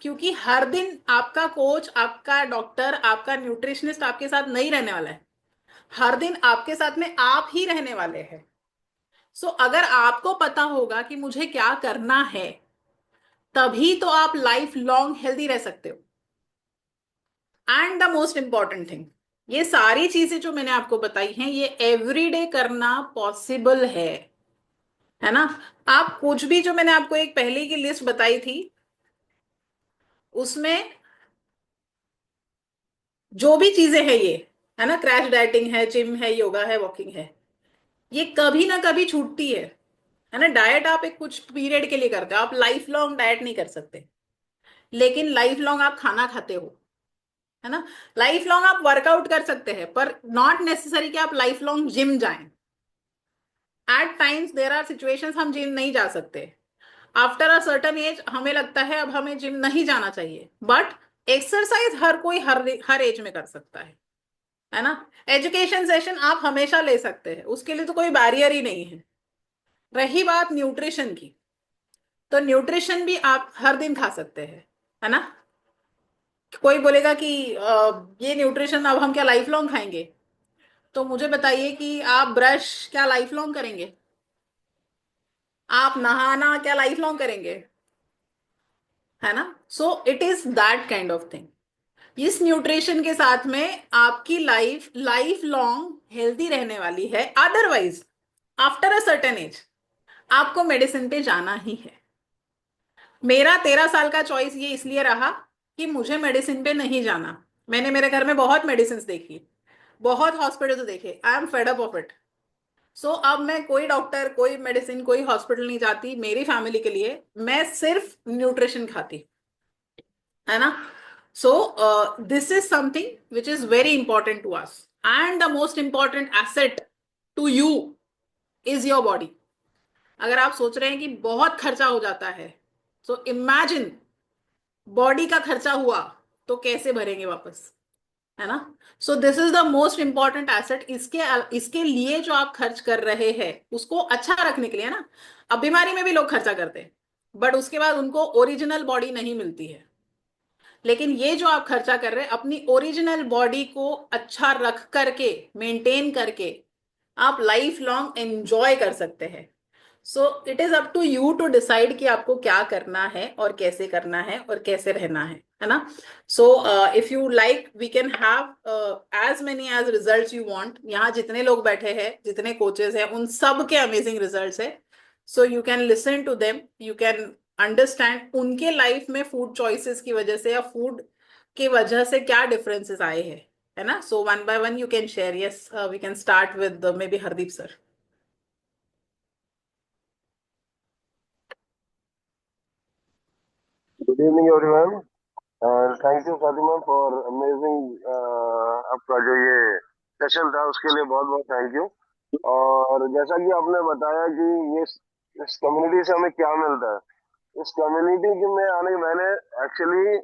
क्योंकि हर दिन आपका कोच, आपका डॉक्टर, आपका न्यूट्रिशनिस्ट आपके साथ नहीं रहने वाला है। हर दिन आपके साथ में आप ही रहने वाले हैं। अगर आपको पता होगा कि मुझे क्या करना है, तभी तो आप लाइफ लॉन्ग हेल्दी रह सकते हो। And the most important thing, ये सारी चीजें जो मैंने आपको बताई हैं, ये एवरीडे करना पॉसिबल है ना। आप कुछ भी, जो मैंने आपको एक पहले की लिस्ट बताई थी, उसमें जो भी चीजें हैं ये, है ना, क्रैश डाइटिंग है, जिम है, योगा है, वॉकिंग है, ये कभी ना कभी छूटती है ना। डाइट आप एक कुछ पीरियड के लिए करते हो, आप लाइफ लॉन्ग डाइट नहीं कर सकते, लेकिन लाइफ लॉन्ग आप खाना खाते हो, है ना। लाइफ लॉन्ग आप वर्कआउट कर सकते हैं, पर नॉट नेसेसरी कि आप लाइफ लॉन्ग जिम जाएं। At times there are situations हम जिम नहीं जा सकते। आफ्टर अ सर्टन एज हमें लगता है अब हमें जिम नहीं जाना चाहिए, बट एक्सरसाइज हर कोई हर एज में कर सकता है ना। एजुकेशन सेशन आप हमेशा ले सकते हैं, उसके लिए तो कोई बैरियर ही नहीं है। रही बात न्यूट्रिशन की, तो न्यूट्रिशन भी आप हर दिन खा सकते हैं, है ना। कोई बोलेगा कि ये न्यूट्रिशन अब हम क्या लाइफ लॉन्ग खाएंगे, तो मुझे बताइए कि आप ब्रश क्या लाइफ लॉन्ग करेंगे? आप नहाना क्या लाइफ लॉन्ग करेंगे? है ना। It is that kind of thing. इस न्यूट्रिशन के साथ में आपकी लाइफ लाइफ लॉन्ग हेल्दी रहने वाली है। Otherwise after a certain age आपको मेडिसिन पे जाना ही है। मेरा 13 साल का चॉइस ये इसलिए रहा कि मुझे मेडिसिन पे नहीं जाना। मैंने मेरे घर में बहुत मेडिसिन देखी, बहुत हॉस्पिटल देखे, I am fed up of it. अब मैं कोई डॉक्टर, कोई मेडिसिन, कोई हॉस्पिटल नहीं जाती मेरी फैमिली के लिए, मैं सिर्फ न्यूट्रिशन खाती, है ना। So this is something which is very important to us, and the most important asset to you is your body. अगर आप सोच रहे हैं कि बहुत खर्चा हो जाता है, so imagine बॉडी का खर्चा हुआ तो कैसे भरेंगे वापस, है ना? सो this is the most important asset. इसके लिए जो आप खर्च कर रहे हैं उसको अच्छा रखने के लिए, है ना? अब बीमारी में भी लोग खर्चा करते हैं, बट उसके बाद उनको ओरिजिनल बॉडी नहीं मिलती है। लेकिन ये जो आप खर्चा कर रहे हैं अपनी ओरिजिनल बॉडी को अच्छा रख करके, मेंटेन करके, आप लाइफ लॉन्ग एंजॉय कर सकते हैं। So it is up to you to decide कि आपको क्या करना है और कैसे करना है और कैसे रहना है ना? So if you like we can have as many as results you want. यहाँ जितने लोग बैठे हैं, जितने कोचेस हैं, उन सब के अमेजिंग रिजल्ट्स है। So you can listen to them, you can understand उनके लाइफ में फूड चॉइसेस की वजह से या फूड की वजह से क्या डिफरेंसेस आए हैं, है ना? So one by one you can share. Yes, we can start with maybe Hardeep sir. Good evening, everyone. Thank you Fatima for amazing आपका जो ये सेशन था उसके लिए बहुत बहुत थैंक यू। और जैसा कि आपने बताया कि ये इस कम्युनिटी से हमें क्या मिलता है, इस कम्युनिटी के में आने मैंने एक्चुअली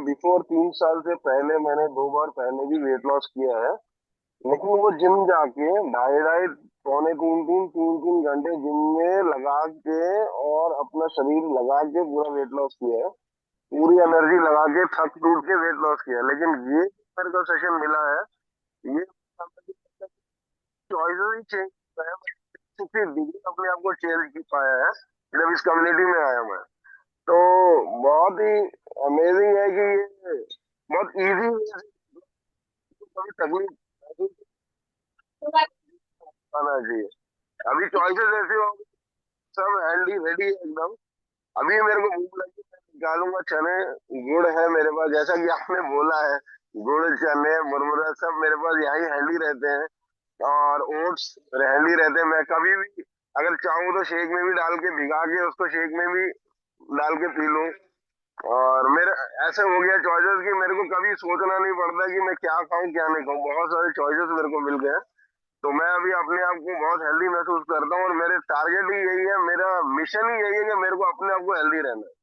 बिफोर 3 साल से पहले मैंने 2 बार पहले भी वेट लॉस किया है। लेकिन वो जिम जाके ढाई ढाई पौने तीन तीन घंटे जिम में लगा के और अपना शरीर लगा के पूरा वेट लॉस किया है, पूरी एनर्जी लगा के थक टूट के वेट लॉस किया। लेकिन ये मेरे को सेशन मिला है, ये चॉइसेस ही चेंज है, 360 डिग्री अपने आप को चेंज कर पाया है जब इस कम्युनिटी में आया मैं। तो बहुत ही अमेजिंग है कि ये बहुत इजी कभी तकलीफ आना चाहिए। अभी चॉइसेस ऐसी हो, सब हैंडी रेडी है एकदम। अभी मेरे को भूख लगी, मैं निकालूंगा चने, गुड़ है मेरे पास जैसा कि आपने बोला है, गुड़ चने मुरमुरा सब मेरे पास यही हैंडी रहते हैं, और ओट्स हैंडी रहते हैं। मैं कभी भी अगर चाहूँ तो शेक में भी डाल के भिगा के उसको शेक में भी डाल के पी लूं। और मेरे ऐसे हो गया चॉइसेस कि मेरे को कभी सोचना नहीं पड़ता कि मैं क्या खाऊं क्या नहीं खाऊं, बहुत सारे चॉइसेस मेरे को मिल गए हैं। तो मैं अभी अपने आप को बहुत हेल्दी महसूस करता हूँ, और मेरे टारगेट ही यही है, मेरा मिशन ही यही है कि मेरे को अपने आप को हेल्दी रहना है।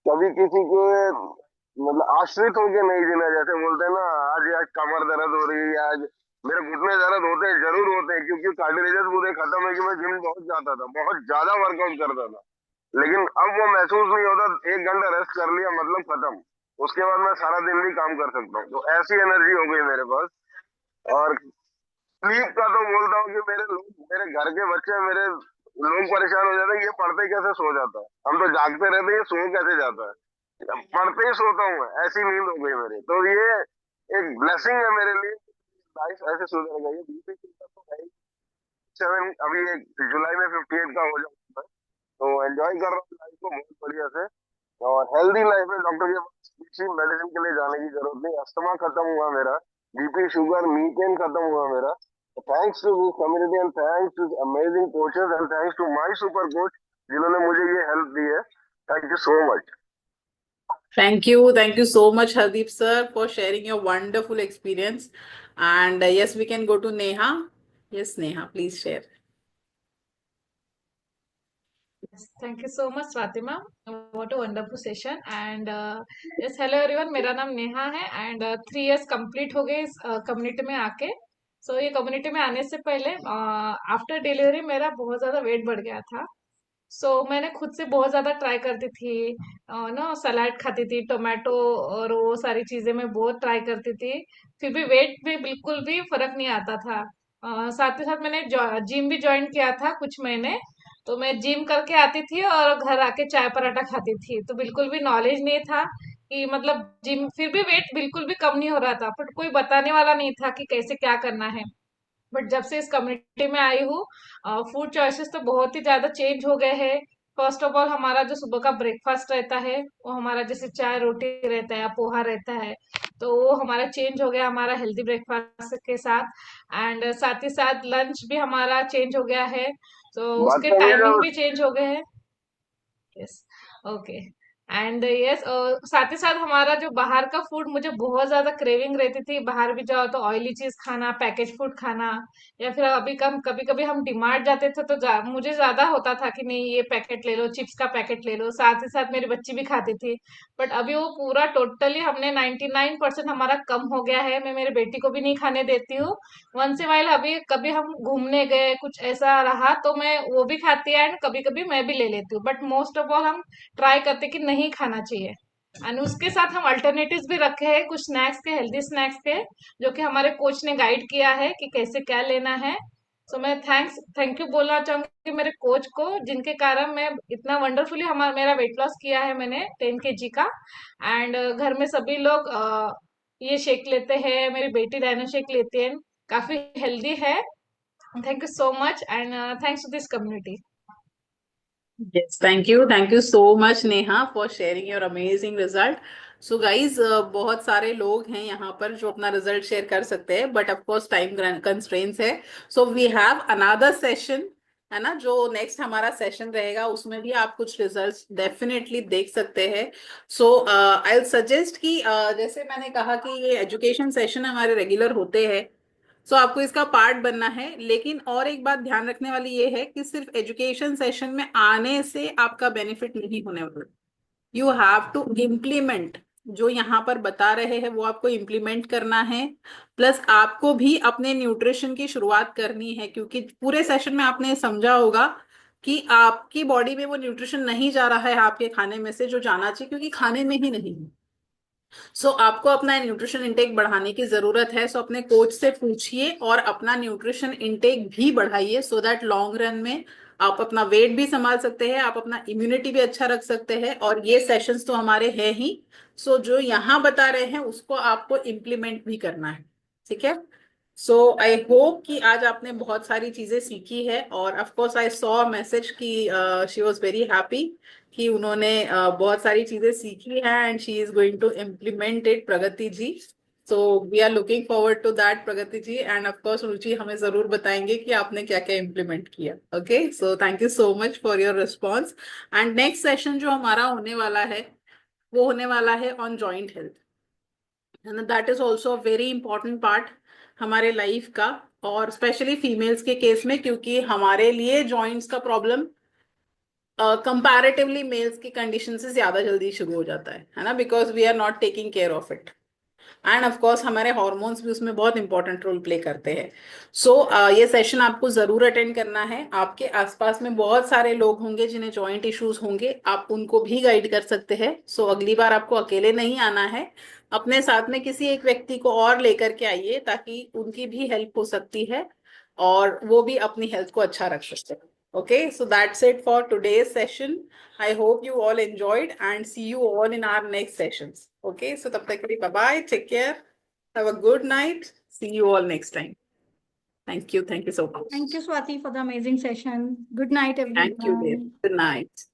कभी किसी के मतलब आश्रित होके नहीं जीना, जैसे बोलते हैं ना, आज आज कमर दर्द हो रही है, आज मेरे घुटने दर्द होते हैं, जरूर होते हैं, क्योंकि कार्डिलेजेस पूरे खत्म है कि मैं जिम बहुत जाता था, बहुत ज्यादा वर्कआउट करता था। लेकिन अब वो महसूस नहीं होता, 1 घंटा रेस्ट कर लिया मतलब खत्म, उसके बाद मैं सारा दिन भी काम कर सकता हूँ। तो ऐसी एनर्जी हो गई मेरे पास। और स्लीप का तो बोलता हूँ कि मेरे घर के बच्चे, मेरे लोग परेशान हो जाते हैं, ये पढ़ते कैसे सो जाता है, हम तो जागते रहते हैं, ये सो कैसे जाता है, अब पढ़ते ही सोता हूँ मैं, ऐसी नींद हो गई मेरी। तो ये एक ब्लेसिंग है मेरे लिए, लाइफ ऐसे सुधर गई है। बीपी तो है ही 7, अभी एक जुलाई में 58 का हो जाता है। तो एंजॉय कर रहा हूँ लाइफ को बहुत बढ़िया से। और हेल्दी लाइफ में डॉक्टर के पास किसी मेडिसिन के लिए जाने की जरूरत नहीं, अस्थमा खत्म हुआ मेरा, बीपी शुगर मीटेन खत्म हुआ मेरा, thanks to this community and thanks to amazing coaches and thanks to my super coach जिन्होंने मुझे ये हेल्प दी है। Thank you so much. Thank you. Thank you so much, Hardeep sir, for sharing your wonderful experience. And yes, we can go to Neha. Yes, Neha, please share. Yes, thank you so much, Fatima. What a wonderful session. And yes, hello everyone. मेरा नाम नेहा है and 3 years complete हो गए इस community में आके। सो ये community में आने से पहले आफ्टर डिलीवरी मेरा बहुत ज़्यादा वेट बढ़ गया था। मैंने खुद से बहुत ज़्यादा ट्राई करती थी, ना सलाद खाती थी, टोमेटो और वो सारी चीज़ें मैं बहुत ट्राई करती थी। फिर भी वेट में बिल्कुल भी फर्क नहीं आता था। साथ ही साथ मैंने जिम भी ज्वाइन किया था कुछ महीने। तो मैं जिम करके आती थी और घर आके चाय पराठा खाती थी, तो बिल्कुल भी नॉलेज नहीं था कि मतलब जिम, फिर भी वेट बिल्कुल भी कम नहीं हो रहा था, बट कोई बताने वाला नहीं था कि कैसे क्या करना है। बट जब से इस कम्युनिटी में आई हूँ, फूड चॉइसेस तो बहुत ही ज्यादा चेंज हो गए हैं। फर्स्ट ऑफ ऑल हमारा जो सुबह का ब्रेकफास्ट रहता है वो हमारा जैसे चाय रोटी रहता है या पोहा रहता है, तो वो हमारा चेंज हो गया हमारा हेल्दी ब्रेकफास्ट के साथ। एंड साथ ही साथ लंच भी हमारा चेंज हो गया है, तो बात उसके करिएगा टाइमिंग भी उस चेंज हो गए हैं। Yes, okay. एंड यस, साथ ही साथ हमारा जो बाहर का फूड, मुझे बहुत ज्यादा क्रेविंग रहती थी, बाहर भी जाओ तो ऑयली चीज खाना, पैकेज फूड खाना, या फिर अभी कभी कभी हम डिमार्ट जाते थे तो मुझे ज्यादा होता था कि नहीं ये पैकेट ले लो, चिप्स का पैकेट ले लो, साथ ही साथ मेरी बच्ची भी खाती थी। बट अभी वो पूरा टोटली हमने 99% हमारा कम हो गया है। मैं मेरी बेटी को भी नहीं खाने देती हूँ। वंस ए वाइल अभी कभी हम घूमने गए, कुछ ऐसा रहा तो मैं वो भी खाती है, एंड कभी कभी मैं भी ले लेती हूँ, बट मोस्ट ऑफ ऑल हम ट्राई करते कि नहीं खाना चाहिए। एंड उसके साथ हम अल्टरनेटिव्स भी रखे हैं कुछ स्नैक्स के, हेल्दी स्नैक्स के, जो कि हमारे कोच ने गाइड किया है कि कैसे क्या लेना है। सो मैं थैंक यू बोलना चाहूंगी मेरे कोच को, जिनके कारण मैं इतना वंडरफुली हमारा मेरा वेट लॉस किया है मैंने 10 kg का। एंड घर में सभी लोग ये शेक लेते हैं, मेरी बेटी डायनो शेक लेती है, काफी हेल्दी है। Thank you so much, and thanks to this community. Yes, thank you so much Neha for sharing your amazing result. So guys, बहुत सारे लोग हैं यहाँ पर जो अपना रिजल्ट शेयर कर सकते हैं, but of course time constraints है। So we have another session, है ना, जो नेक्स्ट हमारा सेशन रहेगा, उसमें भी आप कुछ रिजल्ट्स डेफिनेटली देख सकते हैं। सो आई सजेस्ट कि जैसे मैंने कहा कि ये एजुकेशन सेशन हमारे रेगुलर होते हैं, सो आपको इसका पार्ट बनना है। लेकिन और एक बात ध्यान रखने वाली ये है कि सिर्फ एजुकेशन सेशन में आने से आपका बेनिफिट नहीं होने वाला। यू हैव टू इम्प्लीमेंट, जो यहाँ पर बता रहे हैं वो आपको इम्प्लीमेंट करना है। प्लस आपको भी अपने न्यूट्रिशन की शुरुआत करनी है, क्योंकि पूरे सेशन में आपने समझा होगा कि आपकी बॉडी में वो न्यूट्रिशन नहीं जा रहा है आपके खाने में से जो जाना चाहिए, क्योंकि खाने में ही नहीं है। सो आपको अपना न्यूट्रिशन इंटेक बढ़ाने की जरूरत है। सो अपने कोच से पूछिए और अपना न्यूट्रिशन इंटेक भी बढ़ाइए, सो दैट लॉन्ग रन में आप अपना वेट भी संभाल सकते हैं, आप अपना इम्यूनिटी भी अच्छा रख सकते हैं। और ये सेशंस तो हमारे हैं ही, सो जो यहाँ बता रहे हैं उसको आपको इम्प्लीमेंट भी करना है। ठीक है। सो आई होप कि आज आपने बहुत सारी चीजें सीखी है, और of course I saw message कि शी वाज वेरी हैप्पी कि उन्होंने बहुत सारी चीजें सीखी हैं and she is going to implement it, Pragati ji. So we are looking forward to that Pragati ji, and of course Ruchi हमें जरूर बताएंगे कि आपने क्या क्या इम्प्लीमेंट किया। Okay, so thank you so much for your response. And next session जो हमारा होने वाला है वो होने वाला है on joint health, and that is also a very important part हमारे लाइफ का, और स्पेशली फीमेल्स के केस में, क्योंकि हमारे लिए जॉइंट्स का प्रॉब्लम कंपैरेटिवली मेल्स की कंडीशन से ज्यादा जल्दी शुरू हो जाता है ना, because we are not taking care of it. And of course हमारे हॉर्मोन्स भी उसमें बहुत इंपॉर्टेंट रोल प्ले करते हैं। सो ये सेशन आपको जरूर अटेंड करना है। आपके आसपास में बहुत सारे लोग होंगे जिन्हें जॉइंट इश्यूज होंगे, आप उनको भी गाइड कर सकते हैं। सो अगली बार आपको अकेले नहीं आना है, अपने साथ में किसी एक व्यक्ति को और लेकर के आइए, ताकि उनकी भी हेल्प हो सकती है और वो भी अपनी हेल्थ को अच्छा रख सकते हैं। Okay, so that's it for today's session. I hope you all enjoyed and see you all in our next sessions. Okay, so tab tak ke liye bye bye. Take care. Have a good night. See you all next time. Thank you. Thank you so much. Thank you, Swati, for the amazing session. Good night, Thank you, dear. everyone. Good night.